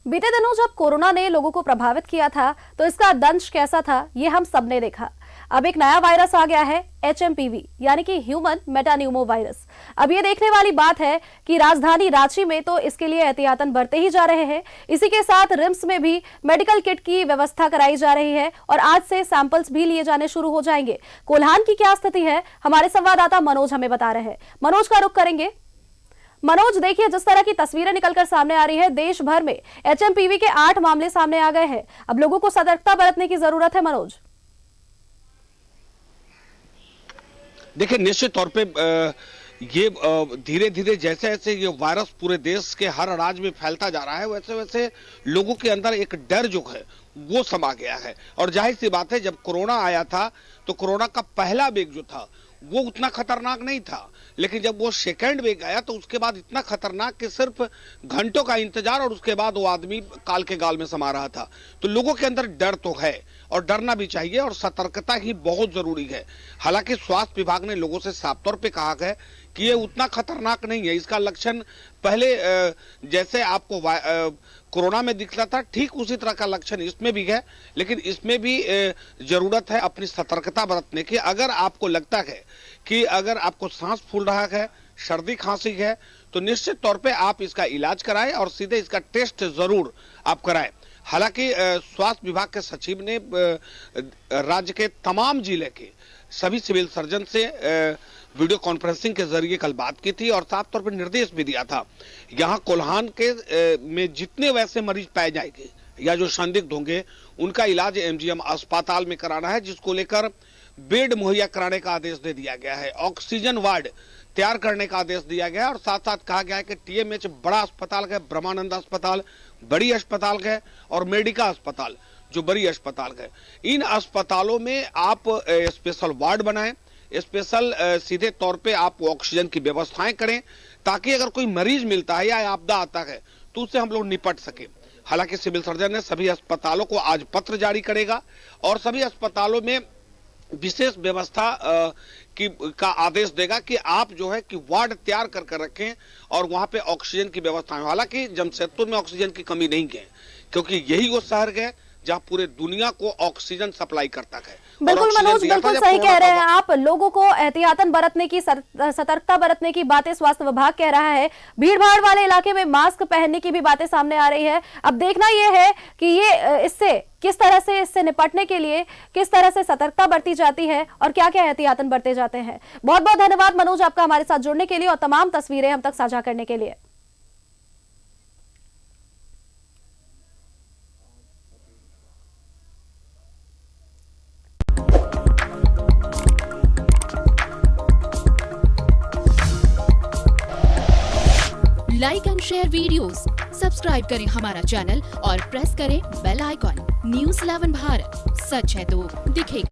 बीते दिनों जब कोरोना ने लोगों को प्रभावित किया था तो इसका दंश कैसा था ये हम सबने देखा। अब एक नया वायरस आ गया है HMPV यानी कि ह्यूमन मेटान्यूमो वायरस। अब ये देखने वाली बात है कि राजधानी रांची में तो इसके लिए एहतियातन बरते ही जा रहे हैं। इसी के साथ रिम्स में भी मेडिकल किट की व्यवस्था कराई जा रही है और आज से सैंपल्स भी लिए जाने शुरू हो जाएंगे। कोल्हान की क्या स्थिति है, हमारे संवाददाता मनोज हमें बता रहे हैं। मनोज का रुख करेंगे। मनोज, देखिए जिस तरह की तस्वीरें निकलकर सामने आ रही है, देश भर में HMPV के 8 मामले सामने आ गए हैं। अब लोगों को सतर्कता बरतने की जरूरत है। मनोज, देखिए निश्चित तौर पे ये धीरे धीरे जैसे जैसे ये वायरस पूरे देश के हर राज्य में फैलता जा रहा है वैसे वैसे लोगों के अंदर एक डर जो है वो समा गया है। और जाहिर सी बात है, जब कोरोना आया था तो कोरोना का पहला वेग जो था वो उतना खतरनाक नहीं था, लेकिन जब वो सेकेंड वेग आया तो उसके बाद इतना खतरनाक कि सिर्फ घंटों का इंतजार और उसके बाद वो आदमी काल के गाल में समा रहा था। तो लोगों के अंदर डर तो है और डरना भी चाहिए और सतर्कता ही बहुत जरूरी है। हालांकि स्वास्थ्य विभाग ने लोगों से साफ तौर पे कहा है कि ये उतना खतरनाक नहीं है। इसका लक्षण पहले जैसे आपको कोरोना में दिखता था ठीक उसी तरह का लक्षण इसमें भी है, लेकिन इसमें भी जरूरत है अपनी सतर्कता बरतने की। अगर आपको लगता है कि अगर आपको सांस फूल रहा है, सर्दी खांसी है, तो निश्चित तौर पे आप इसका इलाज कराएं और सीधे इसका टेस्ट जरूर आप कराएं। हालांकि स्वास्थ्य विभाग के सचिव ने राज्य के तमाम जिले के सभी सिविल सर्जन से वीडियो कॉन्फ्रेंसिंग के जरिए कल बात की थी और साफ तौर पर निर्देश भी दिया था। यहाँ कोल्हान के में जितने वैसे मरीज पाए जाएंगे या जो संदिग्ध होंगे उनका इलाज MGM अस्पताल में कराना है, जिसको लेकर बेड मुहैया कराने का आदेश दे दिया गया है। ऑक्सीजन वार्ड तैयार करने का आदेश दिया गया है और साथ साथ कहा गया है कि TMH बड़ा अस्पताल है, ब्रह्मानंद अस्पताल बड़ी अस्पताल है और मेडिका अस्पताल जो बड़ी अस्पताल है, इन अस्पतालों में आप स्पेशल वार्ड बनाएं, स्पेशल सीधे तौर पे आप ऑक्सीजन की व्यवस्थाएं करें ताकि अगर कोई मरीज मिलता है या आपदा आता है तो उससे हम लोग निपट सके। हालांकि सिविल सर्जन ने सभी अस्पतालों को आज पत्र जारी करेगा और सभी अस्पतालों में विशेष व्यवस्था का आदेश देगा कि आप जो है कि वार्ड तैयार कर रखें और वहां पे ऑक्सीजन की व्यवस्था है। हालांकि जमशेदपुर में ऑक्सीजन की कमी नहीं है क्योंकि यही वो शहर है जहां पूरे दुनिया को ऑक्सीजन सप्लाई करता है। बिल्कुल मनोज, बिल्कुल सही कह रहे हैं आप। लोगों को एहतियातन बरतने की, सतर्कता बरतने की बातें स्वास्थ्य विभाग कह रहा है। भीड़ भाड़ वाले इलाके में मास्क पहनने की भी बातें सामने आ रही है। अब देखना यह है कि ये इससे किस तरह से इससे निपटने के लिए किस तरह से सतर्कता बरती जाती है और क्या क्या एहतियातन बरते जाते हैं। बहुत बहुत धन्यवाद मनोज आपका हमारे साथ जुड़ने के लिए और तमाम तस्वीरें हम तक साझा करने के लिए। Like and share videos, subscribe करें हमारा चैनल और प्रेस करें बेल आइकॉन। News 11 भारत, सच है तो दिखेगा।